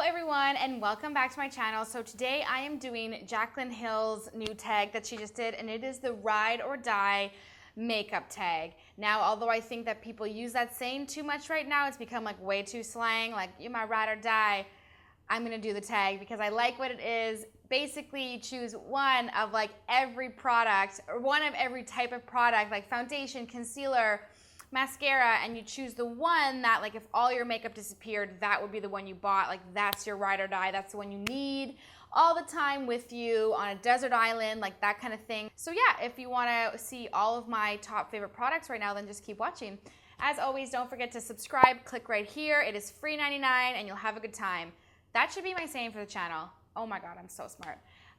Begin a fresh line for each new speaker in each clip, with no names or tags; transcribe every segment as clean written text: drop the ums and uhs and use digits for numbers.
everyone, and welcome back to my channel. So today I am doing Jaclyn Hill's new tag that she just did, and it is the ride or die makeup tag. Now, although I think that people use that saying too much right now, it's become like way too slang, like you're my ride or die, I'm gonna do the tag because I like what it is. Basically, you choose one of like every product, or one of every type of product, like foundation, concealer, mascara, and you choose the one that, like, if all your makeup disappeared, that would be the one you bought. Like, that's your ride or die. That's the one you need all the time with you on a desert island, like that kind of thing. So yeah, if you want to see all of my top favorite products right now, then just keep watching. As always, don't forget to subscribe. Click right here. It is free 99 and you'll have a good time. That should be my saying for the channel. Oh my God, I'm so smart.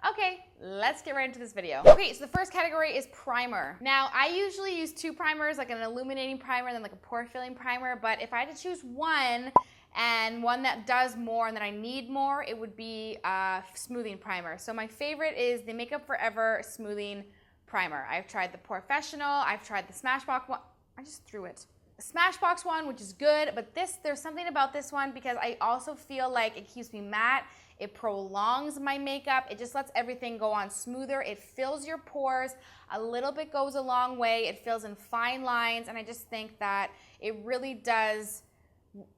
Okay, let's get right into this video. Okay, so the first category is primer. Now, I usually use two primers, like an illuminating primer and then like a pore filling primer, but if I had to choose one, and one that does more and that I need more, it would be a smoothing primer. So my favorite is the Makeup Forever Smoothing Primer. I've tried the Porefessional, I've tried the Smashbox one. I just threw it. The Smashbox one, which is good, but there's something about this one because I also feel like it keeps me matte. It prolongs my makeup. It just lets everything go on smoother. It fills your pores. A little bit goes a long way. It fills in fine lines, and I just think that it really does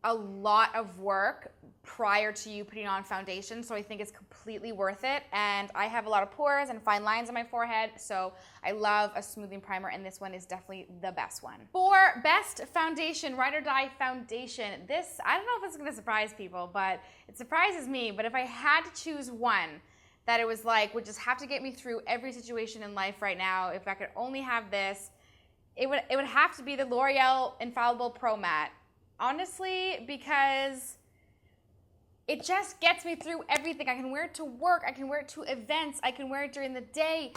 a lot of work prior to you putting on foundation, so I think it's completely worth it. And I have a lot of pores and fine lines on my forehead, so I love a smoothing primer, and this one is definitely the best one. For best foundation, ride or die foundation, this, I don't know if it's gonna surprise people, but it surprises me. But if I had to choose one that it was like would just have to get me through every situation in life right now, if I could only have this, it would have to be the L'Oreal Infallible Pro Matte. Honestly, because it just gets me through everything. I can wear it to work, I can wear it to events, I can wear it during the day.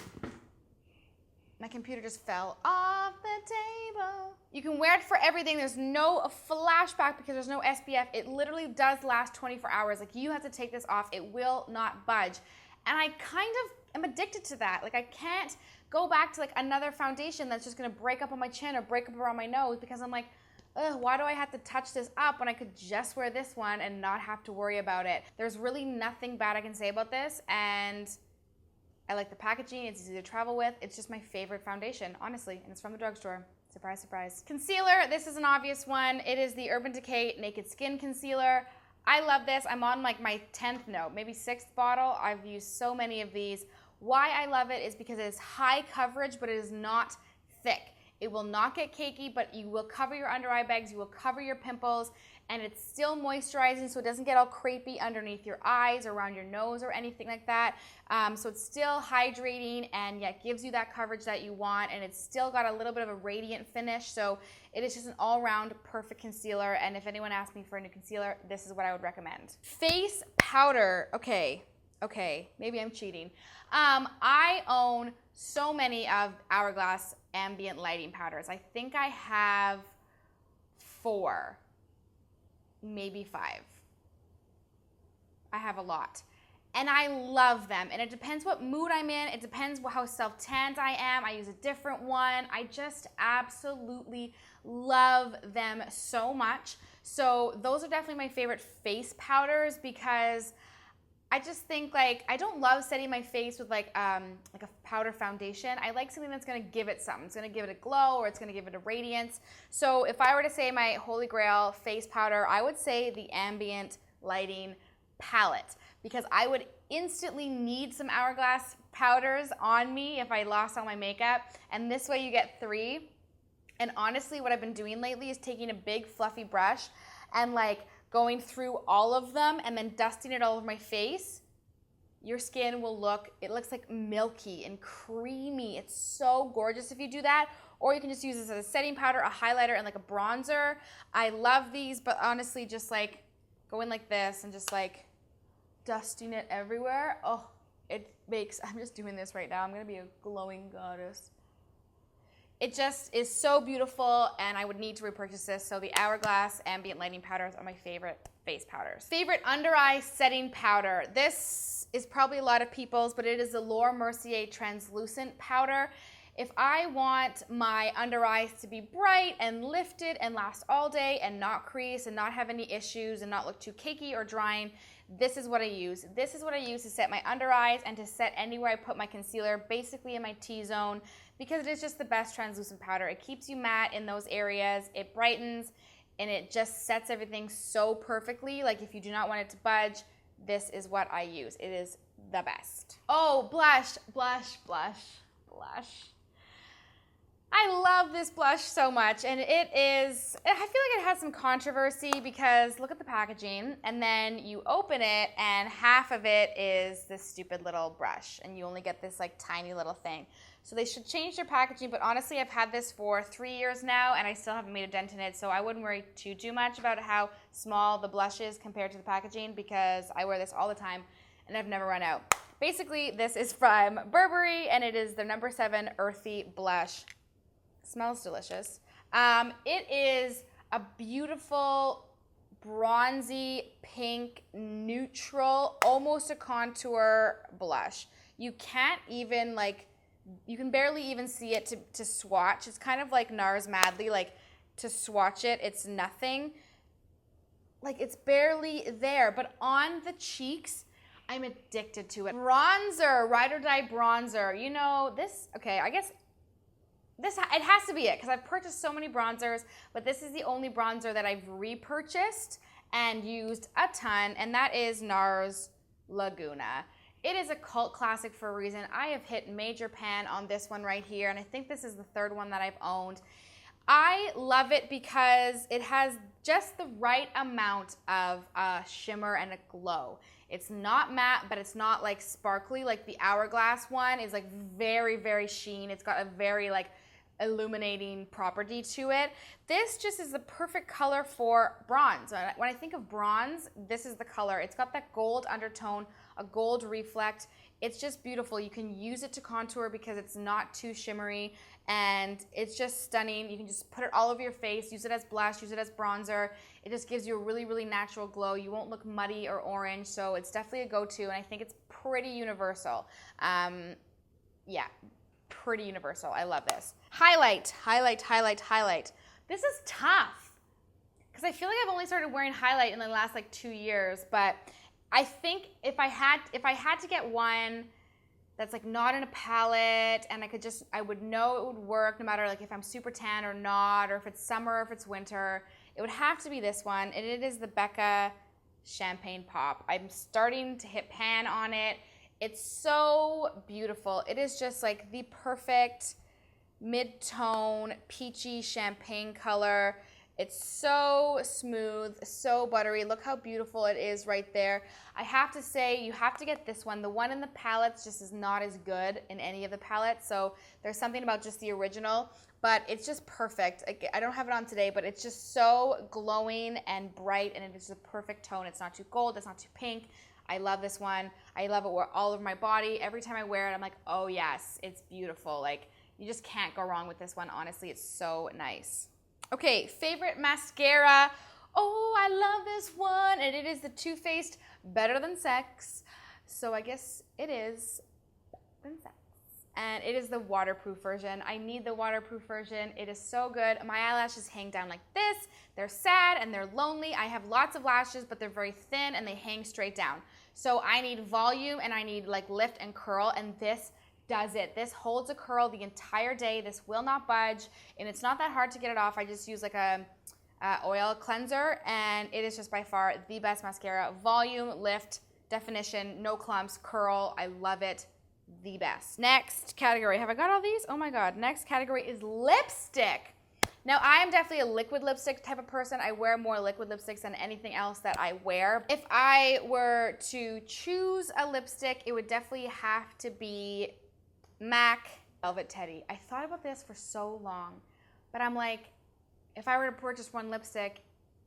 My computer just fell off the table. You can wear it for everything. There's no flashback because there's no SPF. It literally does last 24 hours. Like, you have to take this off. It will not budge. And I kind of am addicted to that. Like, I can't go back to like another foundation that's just gonna break up on my chin or break up around my nose because I'm like, ugh, why do I have to touch this up when I could just wear this one and not have to worry about it? There's really nothing bad I can say about this, and I like the packaging. It's easy to travel with. It's just my favorite foundation, honestly, and it's from the drugstore. Surprise, surprise. Concealer, this is an obvious one. It is the Urban Decay Naked Skin Concealer. I love this. I'm on like my 10th, no, maybe 6th bottle. I've used so many of these. Why I love it is because it is high coverage, but it is not thick. It will not get cakey, but you will cover your under eye bags, you will cover your pimples, and it's still moisturizing, so it doesn't get all crepey underneath your eyes or around your nose or anything like that. So it's still hydrating and yet gives you that coverage that you want, and it's still got a little bit of a radiant finish, so it is just an all-round perfect concealer. And if anyone asks me for a new concealer, this is what I would recommend. Face powder. Okay, maybe I'm cheating. I own so many of Hourglass ambient lighting powders. I think I have 4, maybe 5. I have a lot. And I love them. And it depends what mood I'm in. It depends how self-tanned I am. I use a different one. I just absolutely love them so much. So those are definitely my favorite face powders because I just think, like, I don't love setting my face with like a powder foundation. I like something that's gonna give it something. It's gonna give it a glow, or it's gonna give it a radiance. So if I were to say my holy grail face powder, I would say the Ambient Lighting Palette, because I would instantly need some Hourglass powders on me if I lost all my makeup. And this way you get 3. And honestly, what I've been doing lately is taking a big fluffy brush and like going through all of them and then dusting it all over my face. Your skin will look, it looks like milky and creamy. It's so gorgeous if you do that. Or you can just use this as a setting powder, a highlighter, and like a bronzer. I love these, but honestly, just like going like this and just like dusting it everywhere. Oh, it makes, I'm just doing this right now. I'm gonna be a glowing goddess. It just is so beautiful, and I would need to repurchase this. So the Hourglass Ambient Lighting Powders are my favorite face powders. Favorite under eye setting powder. This is probably a lot of people's, but it is the Laura Mercier Translucent Powder. If I want my under eyes to be bright and lifted and last all day and not crease and not have any issues and not look too cakey or drying, this is what I use. This is what I use to set my under eyes and to set anywhere I put my concealer, basically in my T-zone, because it is just the best translucent powder. It keeps you matte in those areas, it brightens, and it just sets everything so perfectly. Like if you do not want it to budge, this is what I use. It is the best. Oh, blush, blush, blush, blush. I love this blush so much, and it is, I feel like it has some controversy because look at the packaging, and then you open it and half of it is this stupid little brush, and you only get this like tiny little thing. So they should change their packaging, but honestly, I've had this for 3 years now, and I still haven't made a dent in it, so I wouldn't worry too much about how small the blush is compared to the packaging because I wear this all the time, and I've never run out. Basically, this is from Burberry, and it is their number 7 Earthy Blush. Smells delicious. It is a beautiful bronzy pink neutral, almost a contour blush. You can't even you can barely even see it to swatch. It's kind of like NARS Madly, like to swatch it, it's nothing. Like it's barely there, but on the cheeks, I'm addicted to it. Bronzer, Ride or Die bronzer. You know, this, okay, I guess it has to be it because I've purchased so many bronzers, but this is the only bronzer that I've repurchased and used a ton, and that is NARS Laguna. It is a cult classic for a reason. I have hit major pan on this one right here, and I think this is the 3rd one that I've owned. I love it because it has just the right amount of shimmer and a glow. It's not matte, but it's not like sparkly. Like the Hourglass one is like very, very sheen. It's got a very like illuminating property to it. This just is the perfect color for bronze. When I think of bronze, this is the color. It's got that gold undertone, a gold reflect. It's just beautiful. You can use it to contour because it's not too shimmery, and it's just stunning. You can just put it all over your face, use it as blush, use it as bronzer. It just gives you a really, really natural glow. You won't look muddy or orange, so it's definitely a go-to, and I think it's pretty universal. Yeah, pretty universal. I love this. Highlight, highlight, highlight, highlight. This is tough because I feel like I've only started wearing highlight in the last like 2 years, but I think if I had to get one that's like not in a palette and I would know it would work no matter like if I'm super tan or not, or if it's summer or if it's winter, it would have to be this one, and it is the Becca Champagne Pop. I'm starting to hit pan on it. It's so beautiful. It is just like the perfect mid-tone peachy champagne color. It's so smooth, so buttery. Look how beautiful it is right there. I have to say, you have to get this one. The one in the palettes just is not as good in any of the palettes, so there's something about just the original, but it's just perfect. I don't have it on today, but it's just so glowing and bright, and it is the perfect tone. It's not too gold, it's not too pink. I love this one. I love it all over my body. Every time I wear it, I'm like, oh yes, it's beautiful. Like, you just can't go wrong with this one. Honestly, it's so nice. Okay, favorite mascara. Oh, I love this one, and it is the Too Faced Better Than Sex. So I guess it is Better Than Sex. And it is the waterproof version. I need the waterproof version. It is so good. My eyelashes hang down like this. They're sad and they're lonely. I have lots of lashes, but they're very thin and they hang straight down. So I need volume and I need like lift and curl, and this does it. This holds a curl the entire day. This will not budge, and it's not that hard to get it off. I just use like a oil cleanser, and it is just by far the best mascara. Volume, lift, definition, no clumps, curl. I love it. The best. Next category. Have I got all these? Oh my God. Next category is lipstick. Now, I am definitely a liquid lipstick type of person. I wear more liquid lipsticks than anything else that I wear. If I were to choose a lipstick, it would definitely have to be MAC Velvet Teddy. I thought about this for so long, but I'm like, if I were to purchase one lipstick,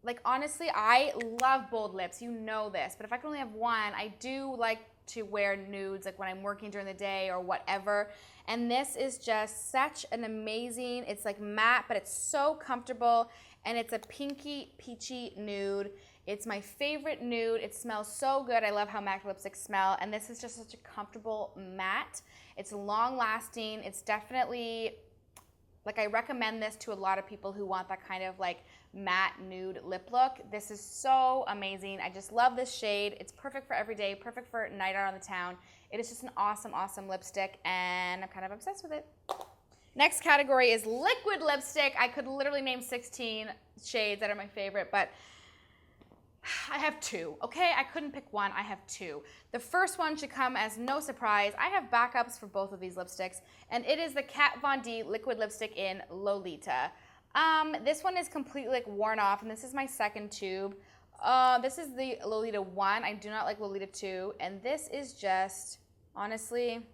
like honestly, I love bold lips. You know this, but if I could only have one, I do like to wear nudes, like when I'm working during the day or whatever. And this is just such an amazing, it's like matte, but it's so comfortable, and it's a pinky peachy nude. It's my favorite nude. It smells so good. I love how matte lipsticks smell. And this is just such a comfortable matte. It's long lasting. It's definitely, like, I recommend this to a lot of people who want that kind of like matte nude lip look. This is so amazing. I just love this shade. It's perfect for every day, perfect for night out on the town. It is just an awesome, awesome lipstick, and I'm kind of obsessed with it. Next category is liquid lipstick. I could literally name 16 shades that are my favorite, but I have two, okay? I couldn't pick one, I have two. The first one should come as no surprise. I have backups for both of these lipsticks, and it is the Kat Von D liquid lipstick in Lolita. This one is completely like worn off, and this is my second tube. This is the Lolita 1. I do not like Lolita 2, and this is just, honestly,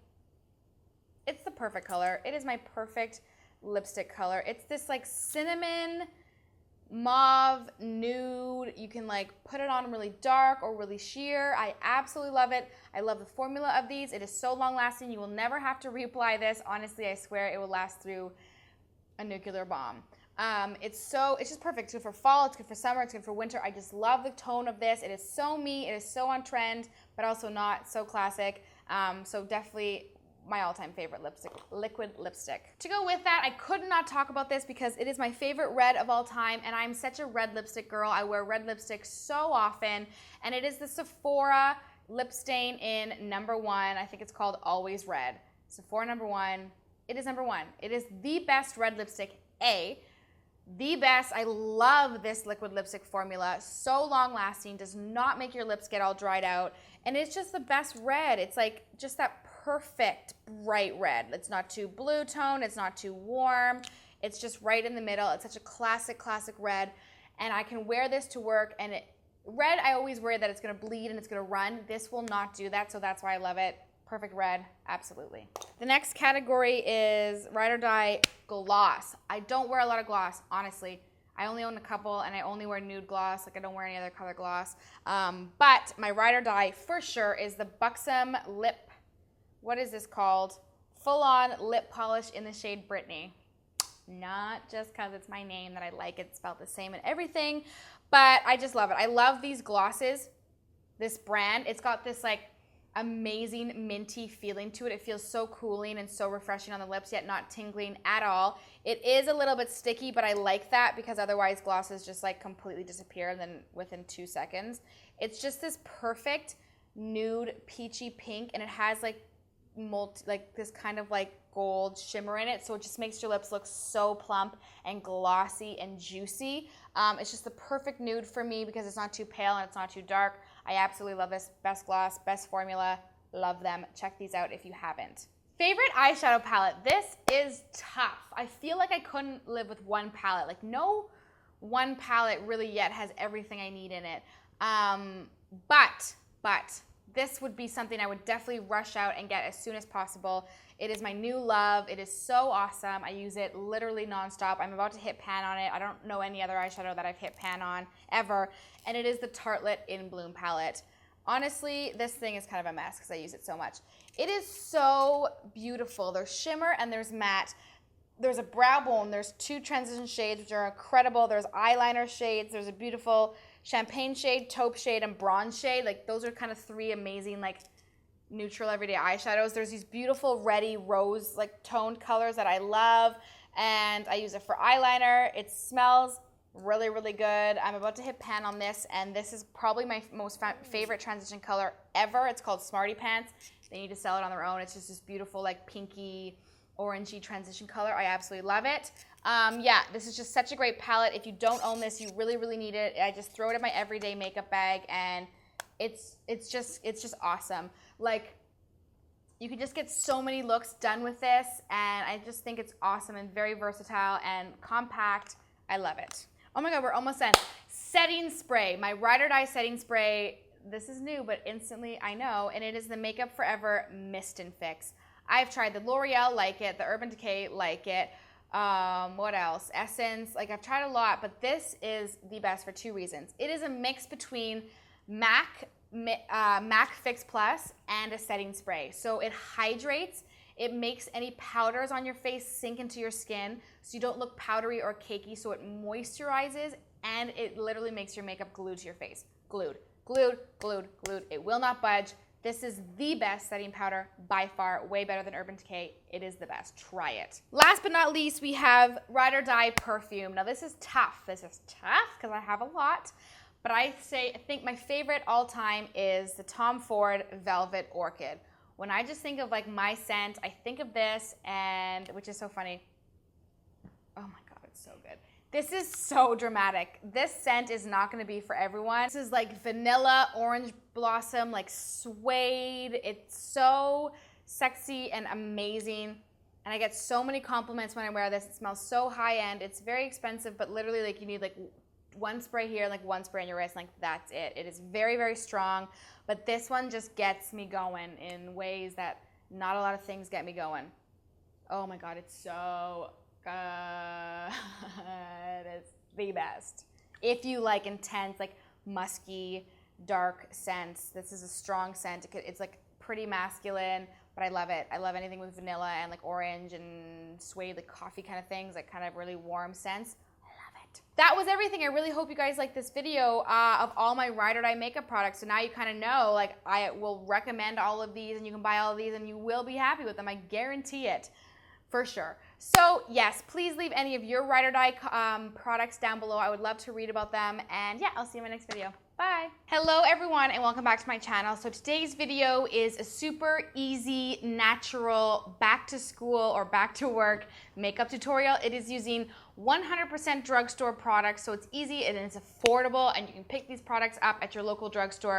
it's the perfect color. It is my perfect lipstick color. It's this like cinnamon mauve nude. You can like put it on really dark or really sheer. I absolutely love it. I love the formula of these. It is so long lasting. You will never have to reapply this. Honestly, I swear it will last through a nuclear bomb. It's just perfect. It's good for fall, it's good for summer, it's good for winter. I just love the tone of this. It is so me, it is so on trend, but also not so classic. So definitely my all-time favorite lipstick, liquid lipstick. To go with that, I could not talk about this because it is my favorite red of all time, and I'm such a red lipstick girl. I wear red lipstick so often, and it is the Sephora lip stain in number 1. I think it's called Always Red. Sephora number 1. It is number 1. It is the best red lipstick, the best. I love this liquid lipstick formula. So long lasting, does not make your lips get all dried out, and it's just the best red. It's like just that perfect bright red. It's not too blue tone, it's not too warm, it's just right in the middle. It's such a classic red, and I can wear this to work. And red, I always worry that it's gonna bleed and it's gonna run. This will not do that, so that's why I love it. Perfect red, absolutely. The next category is Ride or Die gloss. I don't wear a lot of gloss, honestly. I only own a couple, and I only wear nude gloss. Like, I don't wear any other color gloss. But my Ride or Die for sure is the Buxom Lip, what is this called? Full-on lip polish in the shade Brittany. Not just because it's my name that I like it spelled the same and everything, but I just love it. I love these glosses, this brand. It's got this like amazing minty feeling to it. It feels so cooling and so refreshing on the lips, yet not tingling at all. It is a little bit sticky, but I like that because otherwise glosses just like completely disappear and then within 2 seconds. It's just this perfect nude peachy pink, and it has like this kind of like gold shimmer in it, so it just makes your lips look so plump and glossy and juicy. It's just the perfect nude for me because it's not too pale and it's not too dark. I absolutely love this. Best gloss, best formula, love them. Check these out if you haven't. Favorite eyeshadow palette. This is tough. I feel like I couldn't live with one palette. Like, no one palette really yet has everything I need in it. But this would be something I would definitely rush out and get as soon as possible. It is my new love. It is so awesome. I use it literally nonstop. I'm about to hit pan on it. I don't know any other eyeshadow that I've hit pan on ever. And it is the Tartelette In Bloom palette. Honestly, this thing is kind of a mess because I use it so much. It is so beautiful. There's shimmer and there's matte. There's a brow bone. There's 2 transition shades, which are incredible. There's eyeliner shades. There's a beautiful champagne shade, taupe shade, and bronze shade. Like, those are kind of 3 amazing, like, neutral everyday eyeshadows. There's these beautiful reddy rose, like, toned colors that I love, and I use it for eyeliner. It smells really, really good. I'm about to hit pan on this, and this is probably my most favorite transition color ever. It's called Smarty Pants. They need to sell it on their own. It's just this beautiful, like, pinky, orangey transition color. I absolutely love it. Yeah, this is just such a great palette. If you don't own this, you really, really need it. I just throw it in my everyday makeup bag, and it's just awesome. Like, you can just get so many looks done with this, and I just think it's awesome and very versatile and compact. I love it. Oh my God, we're almost done. Setting spray, my Ride or Die setting spray. This is new, but instantly I know, and it is the Makeup Forever Mist and Fix. I've tried the L'Oreal, like it, the Urban Decay, like it. What else? Essence, like, I've tried a lot, but this is the best for 2 reasons. It is a mix between MAC Fix Plus and a setting spray. So it hydrates, it makes any powders on your face sink into your skin so you don't look powdery or cakey, so it moisturizes and it literally makes your makeup glued to your face. Glued, glued, glued, glued. It will not budge. This is the best setting powder by far, way better than Urban Decay. It is the best. Try it. Last but not least, we have Ride or Die perfume. Now this is tough. This is tough because I have a lot, but I think my favorite all time is the Tom Ford Velvet Orchid. When I just think of like my scent, I think of this, and which is so funny. Oh my God, it's so good. This is so dramatic. This scent is not gonna be for everyone. This is like vanilla, orange blossom, like suede. It's so sexy and amazing. And I get so many compliments when I wear this. It smells so high end. It's very expensive, but literally like you need like one spray here, like one spray on your wrist, like that's it. It is very, very strong, but this one just gets me going in ways that not a lot of things get me going. Oh my God, it's so good. It's the best. If you like intense, like musky, dark scents, this is a strong scent. It's like pretty masculine, but I love it. I love anything with vanilla and like orange and suede, like coffee kind of things, like kind of really warm scents. I love it. That was everything. I really hope you guys like this video of all my Ride or Die makeup products. So now you kind of know, like I will recommend all of these and you can buy all of these and you will be happy with them. I guarantee it. For sure. So yes, please leave any of your Ride or Die products down below. I would love to read about them. And yeah, I'll see you in my next video. Bye. Hello everyone and welcome back to my channel. So today's video is a super easy, natural, back to school or back to work makeup tutorial. It is using 100% drugstore products. So it's easy and it's affordable and you can pick these products up at your local drugstore.